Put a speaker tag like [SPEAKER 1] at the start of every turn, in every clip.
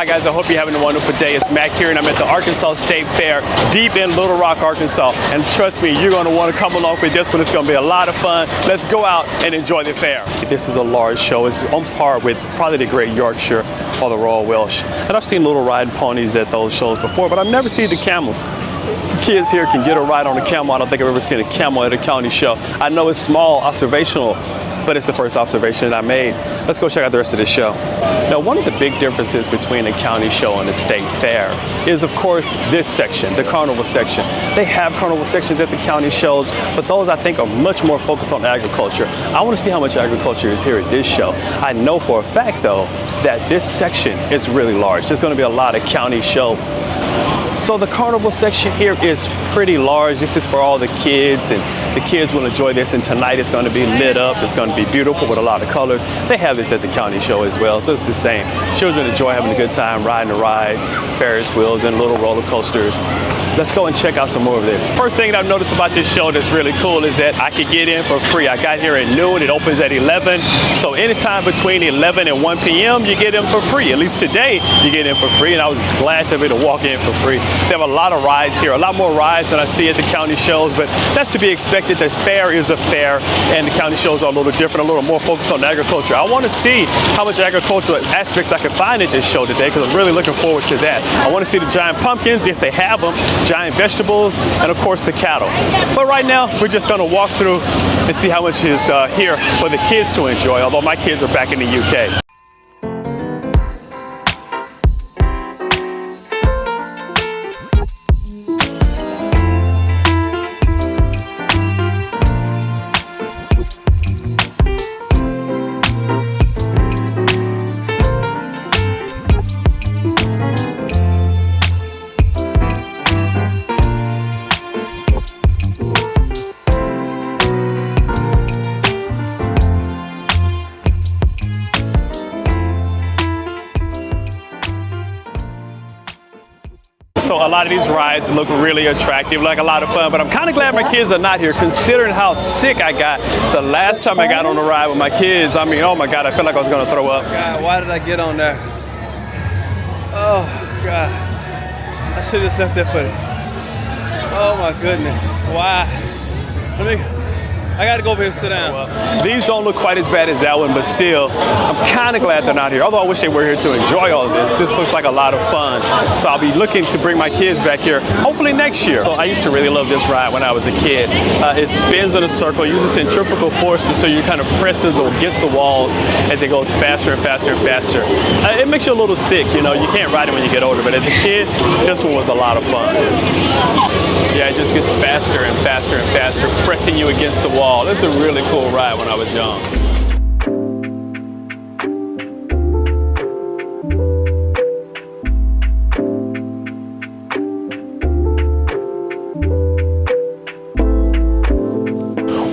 [SPEAKER 1] Hi guys, I hope you're having a wonderful day. It's Mac here and I'm at the Arkansas State Fair deep in Little Rock, Arkansas. And trust me, you're going to want to come along for this one. It's going to be a lot of fun. Let's go out and enjoy the fair. This is a large show. It's on par with probably the Great Yorkshire or the Royal Welsh. And I've seen little riding ponies at those shows before, but I've never seen the camels. Kids here can get a ride on a camel. I don't think I've ever seen a camel at a county show. I know it's small, observational, but it's the first observation that I made. Let's go check out the rest of this show. Now, one of the big differences between a county show and a state fair is, of course, this section, the carnival section. They have carnival sections at the county shows, but those I think are much more focused on agriculture. I want to see how much agriculture is here at this show. I know for a fact, though, that this section is really large. There's going to be a lot of county show. So the carnival section here is pretty large. This is for all the kids, and the kids will enjoy this. And tonight it's going to be lit up. It's going to be beautiful with a lot of colors. They have this at the county show as well, so it's the same. Children enjoy having a good time riding the rides, Ferris wheels, and little roller coasters. Let's go and check out some more of this. First thing that I've noticed about this show that's really cool is that I could get in for free. I got here at noon. It opens at 11. So anytime between 11 and 1 p.m., you get in for free. At least today, you get in for free, and I was glad to be able to walk in for free. They have a lot of rides here, a lot more rides than I see at the county shows, but that's to be expected. This fair is a fair, and the county shows are a little different, a little more focused on agriculture. I want to see how much agricultural aspects I can find at this show today, because I'm really looking forward to that. I want to see the giant pumpkins, if they have them, giant vegetables, and of course the cattle. But right now, we're just going to walk through and see how much is here for the kids to enjoy, although my kids are back in the UK. So a lot of these rides look really attractive, like a lot of fun, but I'm kind of glad my kids are not here, considering how sick I got the last time I got on a ride with my kids. I mean, oh my God, I feel like I was going to throw up.
[SPEAKER 2] God, why did I get on there? Oh God, I should have just left that footage. Oh my goodness, why? I gotta go over here and sit down.
[SPEAKER 1] Well, these don't look quite as bad as that one, but still, I'm kind of glad they're not here. Although I wish they were here to enjoy all of this. This looks like a lot of fun. So I'll be looking to bring my kids back here, hopefully next year. So I used to really love this ride when I was a kid. It spins in a circle, uses centrifugal forces, so you kind of press against the walls as it goes faster and faster and faster. It makes you a little sick, you know. You can't ride it when you get older, but as a kid, this one was a lot of fun. Yeah, it just gets faster and faster and faster, pressing you against the wall. That's a really cool ride when I was young.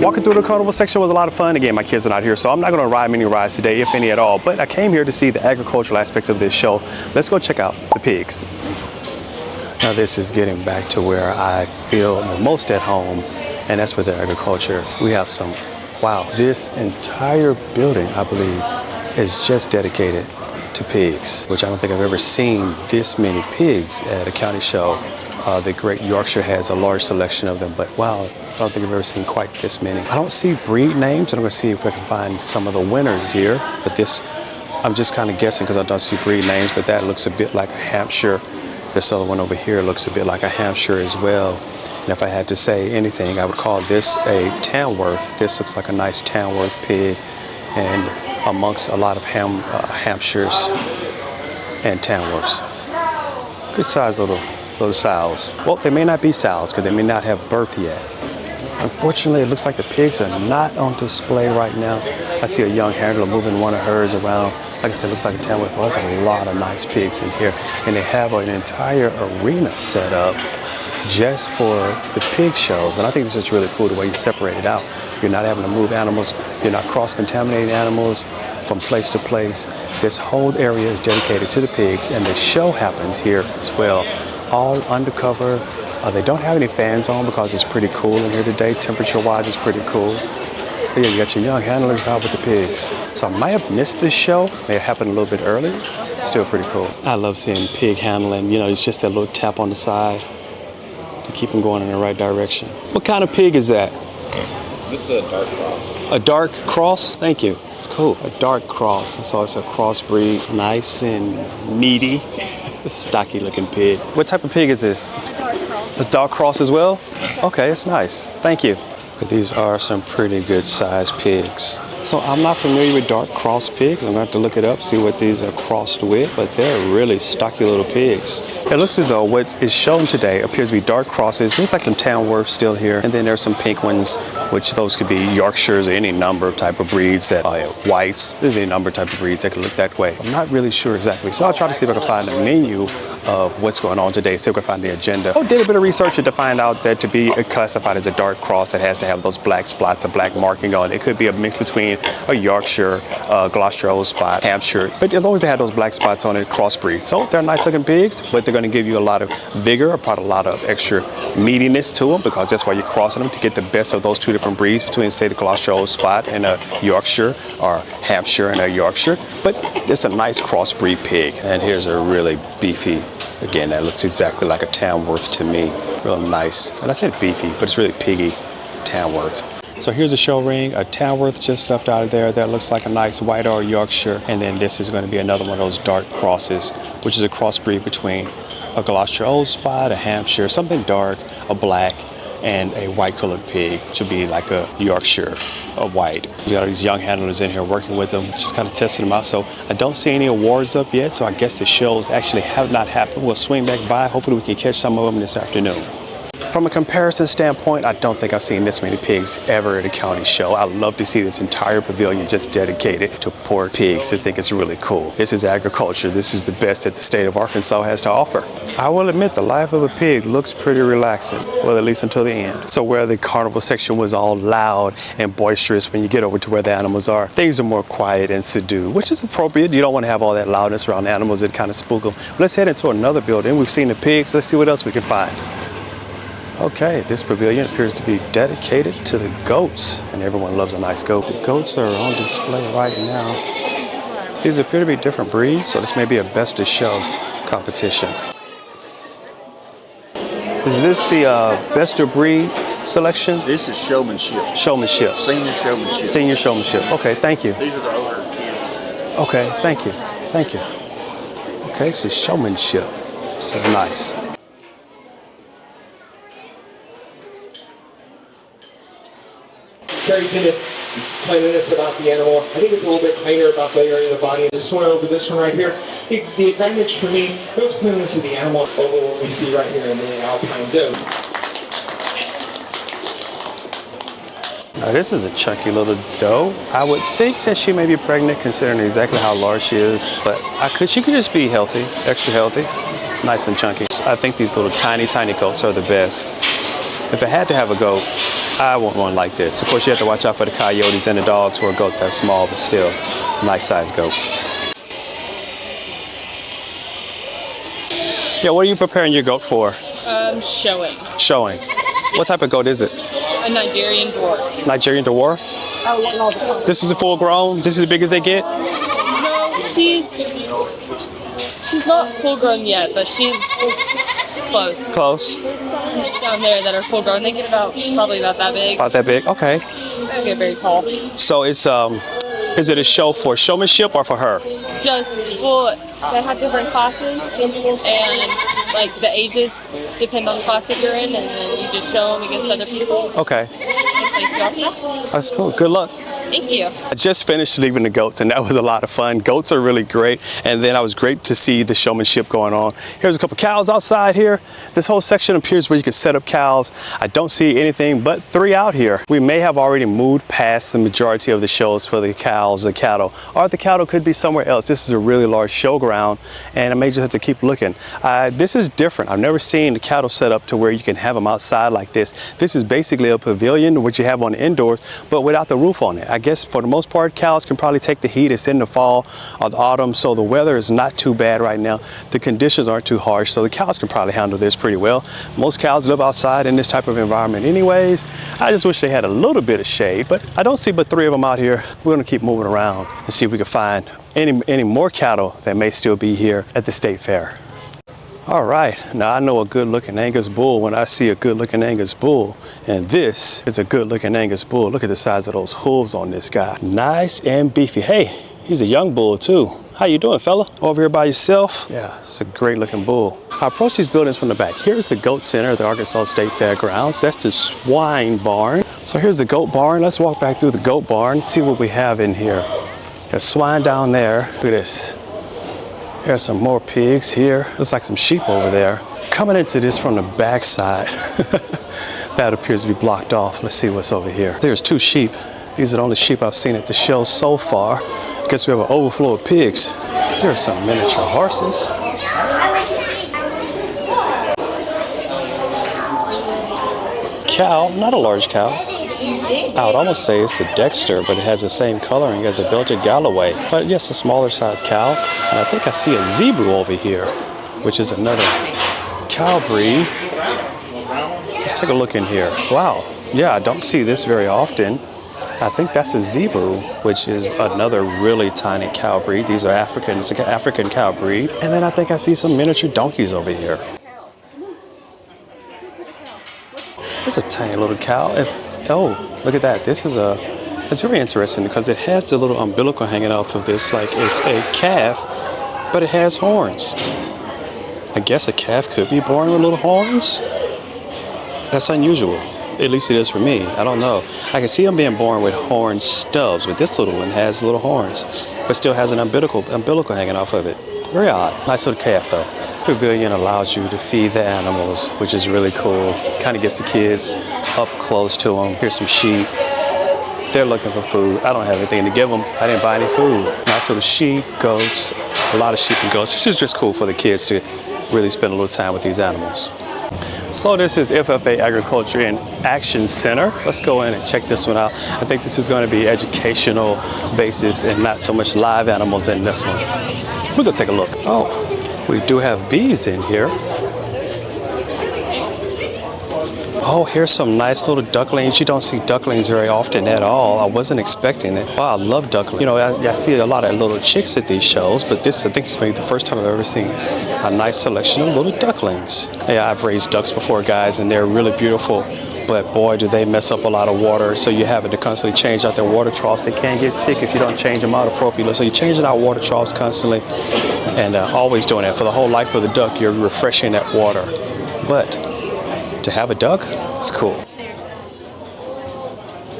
[SPEAKER 1] Walking through the carnival section was a lot of fun. Again, my kids are not here, so I'm not going to ride many rides today, if any at all. But I came here to see the agricultural aspects of this show. Let's go check out the pigs. Now this is getting back to where I feel the most at home, and that's with the agriculture. We have some, wow, this entire building, I believe, is just dedicated to pigs, which I don't think I've ever seen this many pigs at a county show. The Great Yorkshire has a large selection of them, but wow, I don't think I've ever seen quite this many. I don't see breed names, and I'm gonna see if I can find some of the winners here, but this, I'm just kind of guessing because I don't see breed names, but that looks a bit like a Hampshire. This other one over here looks a bit like a Hampshire as well. And if I had to say anything, I would call this a Tamworth. This looks like a nice Tamworth pig, and amongst a lot of Hampshires and Tamworths. Good sized little sows. Well, they may not be sows because they may not have birth yet. Unfortunately, it looks like the pigs are not on display right now. I see a young handler moving one of hers around. Like I said, it looks like a Tamworth. Well, there's a lot of nice pigs in here, and they have an entire arena set up just for the pig shows. And I think this is really cool the way you separate it out. You're not having to move animals. You're not cross-contaminating animals from place to place. This whole area is dedicated to the pigs, and the show happens here as well. All undercover. They don't have any fans on because it's pretty cool in here today. Temperature-wise, it's pretty cool. But yeah, you got your young handlers out with the pigs. So I might have missed this show. May have happened a little bit earlier. Still pretty cool. I love seeing pig handling. You know, it's just that little tap on the side to keep them going in the right direction. What kind of pig is that?
[SPEAKER 3] This is a dark cross.
[SPEAKER 1] A dark cross? Thank you. It's cool. A dark cross. So it's a crossbreed. Nice and meaty. Stocky looking pig. What type of pig is this? A dark cross as well? Okay, it's nice. Thank you. But these are some pretty good sized pigs. So I'm not familiar with dark cross pigs. I'm going to have to look it up, see what these are crossed with, but they're really stocky little pigs. It looks as though what is shown today appears to be dark crosses. Looks like some Tamworth still here, and then there's some pink ones, which those could be Yorkshires or any number of type of breeds that are whites. There's any number of type of breeds that could look that way. I'm not really sure exactly, so I'll try to see if I can find a menu of what's going on today, see if I can find the agenda. I did a bit of research to find out that to be classified as a dark cross, it has to have those black spots, a black marking on it. It could be a mix between a Yorkshire, Gloucester Old Spot, Hampshire, but as long as they have those black spots on it, crossbreed. So they're nice looking pigs, but they're going to give you a lot of vigor, probably a lot of extra meatiness to them, because that's why you're crossing them, to get the best of those two different breeds between, say, the Gloucester Old Spot and a Yorkshire, or Hampshire and a Yorkshire. But it's a nice crossbreed pig. And here's a really beefy, again, that looks exactly like a Tamworth to me. Real nice. And I said beefy, but it's really piggy Tamworth. So here's a show ring, a Tamworth just left out of there that looks like a nice white or Yorkshire. And then this is going to be another one of those dark crosses, which is a crossbreed between a Gloucester Old Spot, a Hampshire, something dark, a black, and a white colored pig, which would be like a Yorkshire, a white. We got all these young handlers in here working with them, just kind of testing them out. So I don't see any awards up yet, so I guess the shows actually have not happened. We'll swing back by. Hopefully we can catch some of them this afternoon. From a comparison standpoint, I don't think I've seen this many pigs ever at a county show. I'd love to see this entire pavilion just dedicated to poor pigs. I think it's really cool. This is agriculture. This is the best that the state of Arkansas has to offer. I will admit the life of a pig looks pretty relaxing, well, at least until the end. So where the carnival section was all loud and boisterous, when you get over to where the animals are, things are more quiet and subdued, which is appropriate. You don't want to have all that loudness around animals that kind of spook them. But let's head into another building. We've seen the pigs. Let's see what else we can find. Okay, this pavilion appears to be dedicated to the goats, and everyone loves a nice goat. The goats are on display right now. These appear to be different breeds, so this may be a best of show competition. Is this the best of breed selection?
[SPEAKER 3] This is showmanship.
[SPEAKER 1] Showmanship.
[SPEAKER 3] Senior showmanship.
[SPEAKER 1] Senior showmanship. Okay, thank you.
[SPEAKER 3] These are the older kids.
[SPEAKER 1] Okay, thank you. Thank you. Okay, this is showmanship. This is nice.
[SPEAKER 4] Carries into cleanliness about the animal. I think it's a little bit cleaner about the area of the body. This one over this one right here. The advantage for me, goes cleanliness of the animal over what we see right here in the alpine doe.
[SPEAKER 1] Now this is a chunky little doe. I would think that she may be pregnant considering exactly how large she is, but she could just be healthy, extra healthy, nice and chunky. I think these little tiny goats are the best. If I had to have a goat, I want one like this. Of course, you have to watch out for the coyotes and the dogs for a goat that's small, but still, nice sized goat. Yeah, what are you preparing your goat for?
[SPEAKER 5] Showing.
[SPEAKER 1] Showing. What type of goat is it?
[SPEAKER 5] A Nigerian dwarf.
[SPEAKER 1] Nigerian dwarf? This is a full grown? This is as big as they get?
[SPEAKER 5] No, she's not full grown yet, but she's close.
[SPEAKER 1] Close.
[SPEAKER 5] Down there that are full grown, they get probably about that big.
[SPEAKER 1] About that big? Okay.
[SPEAKER 5] They get very tall.
[SPEAKER 1] So it's is it a show for showmanship or for her?
[SPEAKER 5] They have different classes, and like the ages depend on the class that you're in, and then you just show them against other people.
[SPEAKER 1] Okay.
[SPEAKER 5] And place you off.
[SPEAKER 1] That's cool. Good luck.
[SPEAKER 5] Thank you.
[SPEAKER 1] I just finished leaving the goats, and that was a lot of fun. Goats are really great, and then I was great to see the showmanship going on. Here's a couple cows outside here. This whole section appears where you can set up cows. I don't see anything but 3 out here. We may have already moved past the majority of the shows for the cows, the cattle, or the cattle could be somewhere else. This is a really large showground, and I may just have to keep looking. This is different. I've never seen the cattle set up to where you can have them outside like this. This is basically a pavilion, which you have on the indoors, but without the roof on it. I guess for the most part, cows can probably take the heat. It's in the fall or the autumn, so the weather is not too bad right now. The conditions aren't too harsh, so the cows can probably handle this pretty well. Most cows live outside in this type of environment anyways. I just wish they had a little bit of shade, but I don't see but 3 of them out here. We're gonna keep moving around and see if we can find any more cattle that may still be here at the state fair. All right, now I know a good looking Angus bull when I see a good looking Angus bull, and this is a good looking Angus bull. Look at the size of those hooves on this guy. Nice and beefy. Hey, he's a young bull too. How you doing, fella? Over here by yourself? Yeah, it's a great looking bull. I approach these buildings from the back. Here's the goat center at the Arkansas State Fairgrounds. That's the swine barn. So here's the goat barn. Let's walk back through the goat barn, see what we have in here. There's swine down there. Look at this. There's some more pigs here. Looks like some sheep over there. Coming into this from the back side, that appears to be blocked off. Let's see what's over here. There's 2 sheep. These are the only sheep I've seen at the show so far. Guess we have an overflow of pigs. There are some miniature horses. Cow, not a large cow. I would almost say it's a Dexter, but it has the same coloring as a Belgian Galloway. But yes, a smaller size cow. And I think I see a zebra over here, which is another cow breed. Let's take a look in here. Wow, yeah, I don't see this very often. I think that's a zebra, which is another really tiny cow breed. These are African, it's an African cow breed. And then I think I see some miniature donkeys over here. There's a tiny little cow. Oh, look at that. It's very interesting because it has the little umbilical hanging off of this like it's a calf, but it has horns. I guess a calf could be born with little horns. That's unusual. At least it is for me. I don't know. I can see them being born with horn stubs, but this little one has little horns, but still has an umbilical hanging off of it. Very odd. Nice little calf though. Pavilion allows you to feed the animals, which is really cool. Kind of gets the kids up close to them. Here's some sheep. They're looking for food. I don't have anything to give them. I didn't buy any food. Nice little sheep, goats, a lot of sheep and goats. This is just cool for the kids to really spend a little time with these animals. So this is FFA Agriculture in Action Center. Let's go in and check this one out. I think this is going to be educational basis and not so much live animals in this one. We'll go take a look. Oh. We do have bees in here. Oh, here's some nice little ducklings. You don't see ducklings very often at all. I wasn't expecting it. Wow, I love ducklings. You know, I see a lot of little chicks at these shows, but this, I think, is maybe the first time I've ever seen a nice selection of little ducklings. Yeah, I've raised ducks before, guys, and they're really beautiful. But boy, do they mess up a lot of water. So you have to constantly change out their water troughs. They can get sick if you don't change them out appropriately. So you're changing out water troughs constantly and always doing that. For the whole life of the duck, you're refreshing that water. But to have a duck, it's cool.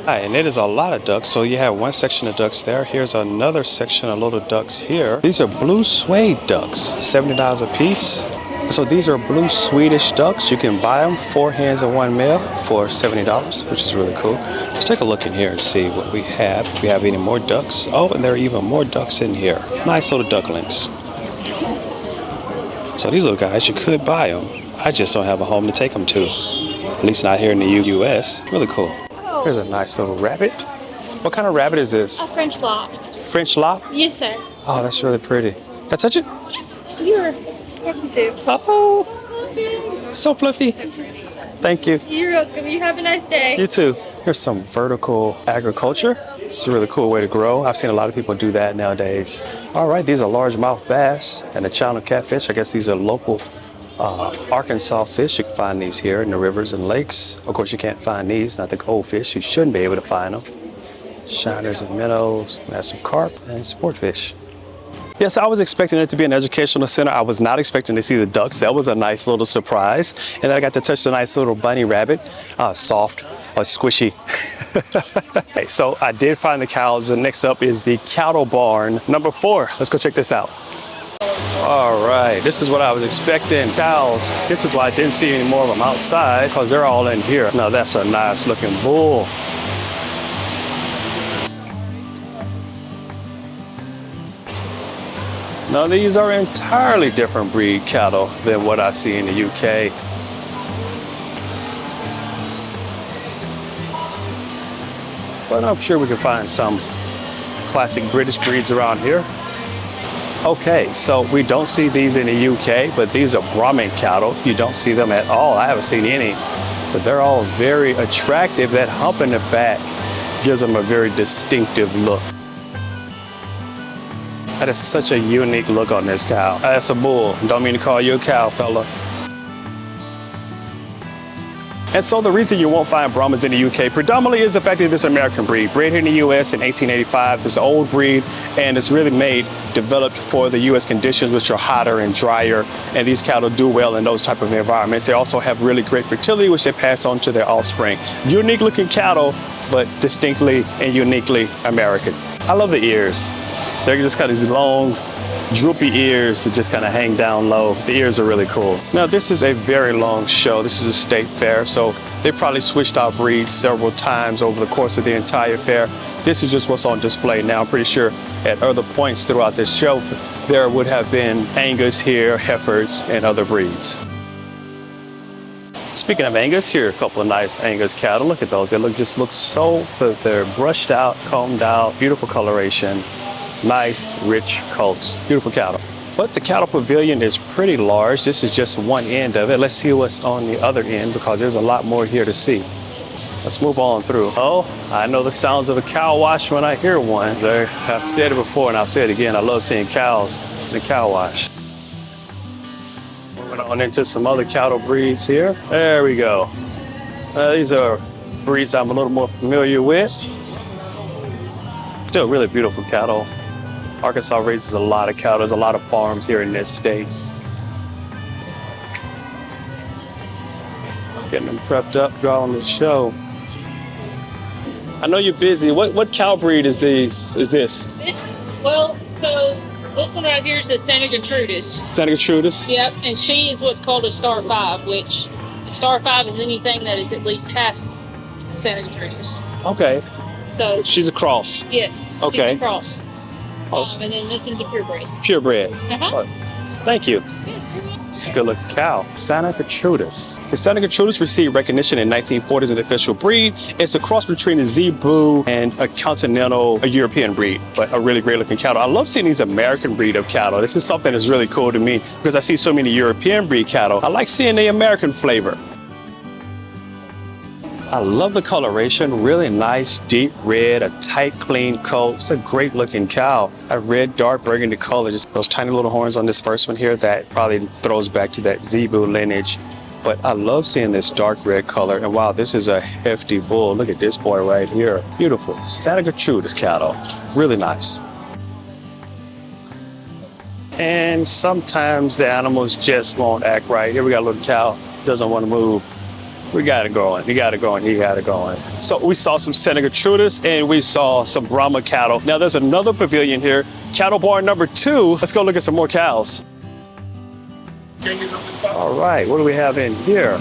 [SPEAKER 1] And it is a lot of ducks. So you have one section of ducks there. Here's another section of little ducks here. These are blue suede ducks, $70 a piece. So these are blue Swedish ducks. You can buy them, 4 hens and 1 male for $70, which is really cool. Let's take a look in here and see what we have. If we have any more ducks. Oh, and there are even more ducks in here. Nice little ducklings. So these little guys, you could buy them. I just don't have a home to take them to. At least not here in the U.S. Really cool. Here's a nice little rabbit. What kind of rabbit is this?
[SPEAKER 5] A French lop.
[SPEAKER 1] French lop?
[SPEAKER 5] Yes, sir.
[SPEAKER 1] Oh, that's really pretty. Can I touch it?
[SPEAKER 5] Yes, you're welcome to.
[SPEAKER 1] Oh, so fluffy. Thank you.
[SPEAKER 5] You're welcome. You have a nice day.
[SPEAKER 1] You too. Here's some vertical agriculture. It's a really cool way to grow. I've seen a lot of people do that nowadays. All right, these are largemouth bass and a channel catfish. I guess these are local Arkansas fish. You can find these here in the rivers and lakes. Of course, you can't find these, not the goldfish. You shouldn't be able to find them. Shiners and minnows. There's some carp and sportfish. Yes, I was expecting it to be an educational center. I was not expecting to see the ducks. That was a nice little surprise. And then I got to touch the nice little bunny rabbit. Soft, squishy. Okay, so I did find the cows. And next up is the cattle barn, number 4. Let's go check this out. All right, this is what I was expecting. Cows. This is why I didn't see any more of them outside, because they're all in here. Now that's a nice looking bull. Now these are entirely different breed cattle than what I see in the UK. but I'm sure we can find some classic British breeds around here. Okay, so we don't see these in the UK, but these are Brahman cattle. You don't see them at all. I haven't seen any, but they're all very attractive. That hump in the back gives them a very distinctive look. That is such a unique look on this cow. That's a bull. Don't mean to call you a cow, fella. And so the reason you won't find Brahmans in the UK predominantly is the fact that it's an American breed. Bred here in the US in 1885. It's an old breed, and it's really developed for the US conditions, which are hotter and drier. And these cattle do well in those type of environments. They also have really great fertility, which they pass on to their offspring. Unique looking cattle, but distinctly and uniquely American. I love the ears. They're just kind of these long, droopy ears that just kind of hang down low. The ears are really cool. Now, this is a very long show. This is a state fair, so they probably switched out breeds several times over the course of the entire fair. This is just what's on display now. I'm pretty sure at other points throughout this show, there would have been Angus here, heifers, and other breeds. Speaking of Angus, here are a couple of nice Angus cattle. Look at those. They just look so, they're brushed out, combed out, beautiful coloration. Nice, rich coats, beautiful cattle. But the cattle pavilion is pretty large. This is just one end of it. Let's see what's on the other end because there's a lot more here to see. Let's move on through. Oh, I know the sounds of a cow wash when I hear one. I've said it before and I'll say it again. I love seeing cows in the cow wash. Moving on into some other cattle breeds here. There we go. These are breeds I'm a little more familiar with. Still really beautiful cattle. Arkansas raises a lot of cattle. There's a lot of farms here in this state. Getting them prepped up, drawing the show. I know you're busy. What cow breed is this?
[SPEAKER 5] Well, so this one right here is a Santa Gertrudis.
[SPEAKER 1] Santa Gertrudis?
[SPEAKER 5] Yep, and she is what's called a Star 5, which a Star 5 is anything that is at least half Santa Gertrudis.
[SPEAKER 1] Okay.
[SPEAKER 5] So
[SPEAKER 1] she's a cross.
[SPEAKER 5] Yes.
[SPEAKER 1] Okay.
[SPEAKER 5] She's a cross.
[SPEAKER 1] Awesome.
[SPEAKER 5] And then this one's a purebred.
[SPEAKER 1] Purebred.
[SPEAKER 5] Uh-huh.
[SPEAKER 1] Thank you. It's a good looking cow. Santa Gertrudis. The Santa Gertrudis received recognition in 1940 as an official breed. It's a cross between a Zebu and a continental, a European breed, but a really great looking cattle. I love seeing these American breed of cattle. This is something that's really cool to me because I see so many European breed cattle. I like seeing the American flavor. I love the coloration, really nice, deep red, a tight, clean coat. It's a great looking cow. A red, dark burgundy color, just those tiny little horns on this first one here, that probably throws back to that Zebu lineage. But I love seeing this dark red color. And wow, this is a hefty bull. Look at this boy right here. Beautiful. Santa Gertrudis cattle. Really nice. And sometimes the animals just won't act right. Here we got a little cow, doesn't want to move. We got it going. He got it going. He got it going. So we saw some Santa Gertrudis and we saw some Brahma cattle. Now there's another pavilion here, cattle barn number 2. Let's go look at some more cows. All right, what do we have in here?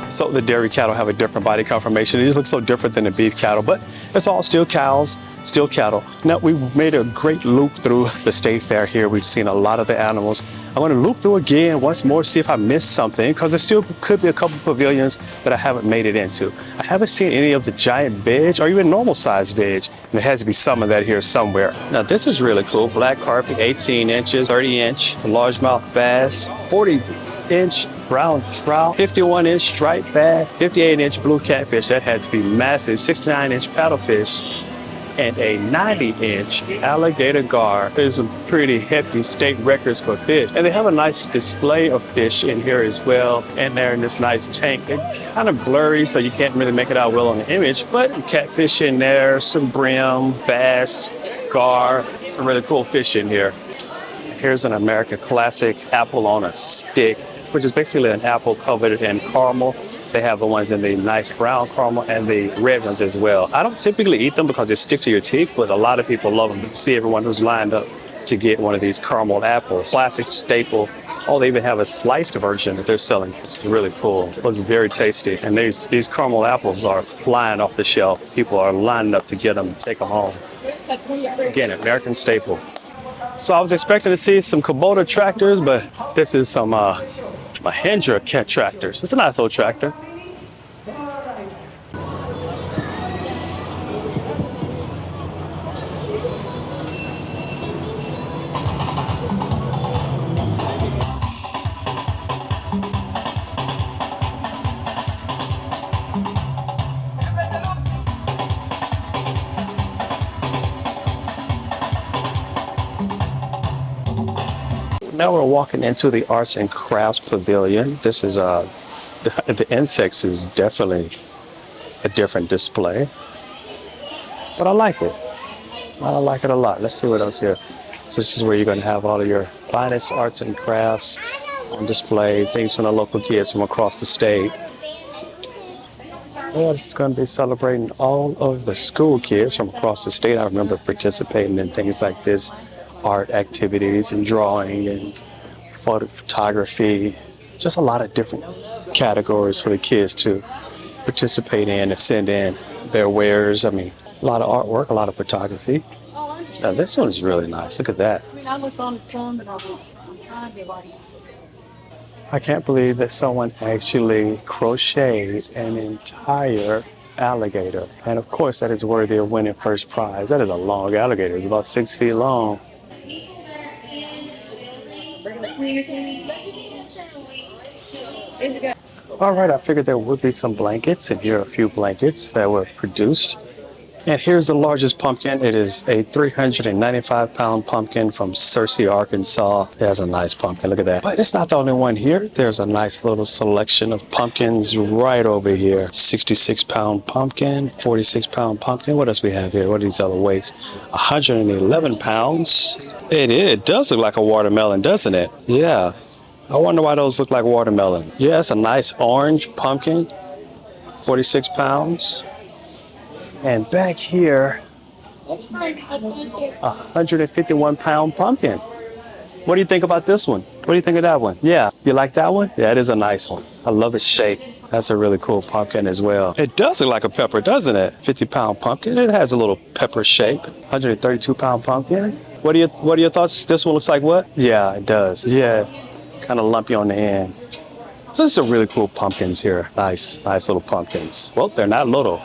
[SPEAKER 1] So the dairy cattle have a different body conformation. It just looks so different than the beef cattle, but it's all still cows, still cattle. Now we made a great loop through the state fair here. We've seen a lot of the animals. I want to loop through again once more, see if I missed something, because there still could be a couple pavilions that I haven't made it into. I haven't seen any of the giant veg or even normal size veg, and there has to be some of that here somewhere. Now this is really cool. Black carpet, 18 inches, 30-inch, largemouth bass, 40-inch brown trout, 51-inch striped bass, 58-inch blue catfish. That had to be massive. 69-inch paddlefish, and a 90-inch alligator gar. There's some pretty hefty state records for fish. And they have a nice display of fish in here as well. And they're in this nice tank. It's kind of blurry, so you can't really make it out well on the image, but catfish in there, some brim, bass, gar, some really cool fish in here. Here's an American classic apple on a stick, which is basically an apple covered in caramel. They have the ones in the nice brown caramel and the red ones as well. I don't typically eat them because they stick to your teeth, but a lot of people love them. You see everyone who's lined up to get one of these caramel apples. Classic staple. Oh, they even have a sliced version that they're selling. It's really cool. It looks very tasty. And these caramel apples are flying off the shelf. People are lining up to get them and take them home. Again, American staple. So I was expecting to see some Kubota tractors, but this is some Mahindra tractors. It's a nice old tractor. Now we're walking into the arts and crafts pavilion. This is the insects is definitely a different display, but I like it. I like it a lot. Let's see what else here. So this is where you're going to have all of your finest arts and crafts on display, things from the local kids from across the state. Well, it's going to be celebrating all of the school kids from across the state. I remember participating in things like this, art activities and drawing and photography, just a lot of different categories for the kids to participate in and send in their wares. I mean, a lot of artwork, a lot of photography. Now this one is really nice. Look at that. I can't believe that someone actually crocheted an entire alligator. And of course that is worthy of winning first prize. That is a long alligator. It's about 6 feet long. All right, I figured there would be some blankets, and here are a few blankets that were produced. And here's the largest pumpkin. It is a 395-pound pumpkin from Searcy, Arkansas. It has a nice pumpkin. Look at that. But it's not the only one here. There's a nice little selection of pumpkins right over here. 66-pound pumpkin, 46-pound pumpkin. What else we have here? What are these other weights? 111 pounds. It does look like a watermelon, doesn't it? Yeah. I wonder why those look like watermelon. Yeah, it's a nice orange pumpkin, 46 pounds. And back here, 151-pound pumpkin. What do you think about this one? What do you think of that one? Yeah, you like that one? Yeah, it is a nice one. I love the shape. That's a really cool pumpkin as well. It does look like a pepper, doesn't it? 50-pound pumpkin. It has a little pepper shape. 132-pound pumpkin. What are your thoughts? This one looks like what? Yeah, it does. Yeah, kind of lumpy on the end. So these are really cool pumpkins here. Nice little pumpkins. Well, they're not little.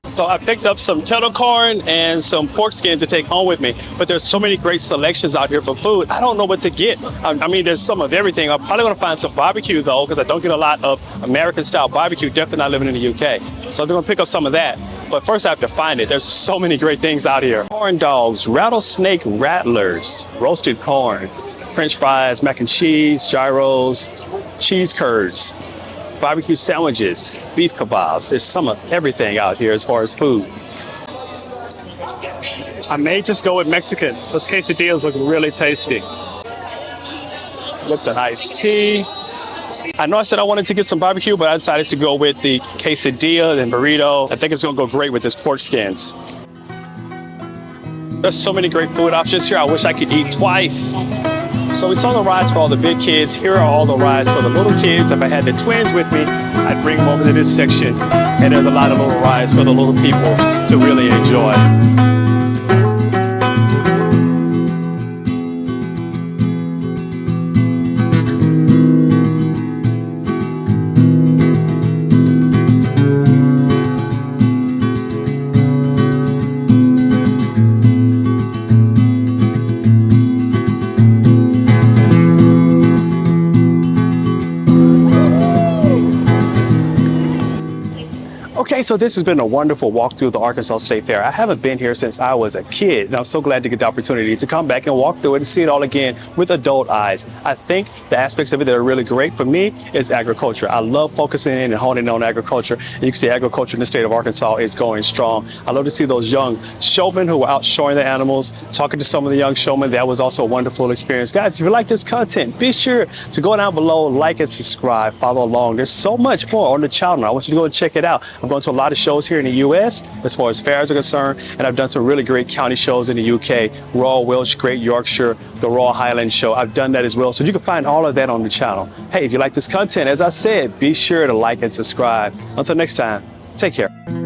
[SPEAKER 1] So I picked up some kettle corn and some pork skins to take home with me. But there's so many great selections out here for food. I don't know what to get. I mean, there's some of everything. I'm probably going to find some barbecue, though, because I don't get a lot of American-style barbecue, definitely not living in the UK. So I'm going to pick up some of that. But first I have to find it. There's so many great things out here. Corn dogs, rattlesnake rattlers, roasted corn, French fries, mac and cheese, gyros, cheese curds, barbecue sandwiches, beef kebabs. There's some of everything out here as far as food. I may just go with Mexican. Those quesadillas look really tasty. What's an iced tea? I know I said I wanted to get some barbecue, but I decided to go with the quesadilla and burrito. I think it's gonna go great with this pork skins. There's so many great food options here. I wish I could eat twice. So we saw the rides for all the big kids. Here are all the rides for the little kids. If I had the twins with me, I'd bring them over to this section. And there's a lot of little rides for the little people to really enjoy. Okay, so this has been a wonderful walk through the Arkansas State Fair. I haven't been here since I was a kid, and I'm so glad to get the opportunity to come back and walk through it and see it all again with adult eyes. I think the aspects of it that are really great for me is agriculture. I love focusing in and honing in on agriculture. And you can see agriculture in the state of Arkansas is going strong. I love to see those young showmen who are out showing the animals, talking to some of the young showmen. That was also a wonderful experience. Guys, if you like this content, be sure to go down below, like and subscribe, follow along. There's so much more on the channel. I want you to go and check it out. I've gone to a lot of shows here in the U.S. as far as fairs are concerned, and I've done some really great county shows in the U.K. Royal Welsh, Great Yorkshire, the Royal Highland Show. I've done that as well, so you can find all of that on the channel. Hey, if you like this content, as I said, be sure to like and subscribe. Until next time, take care.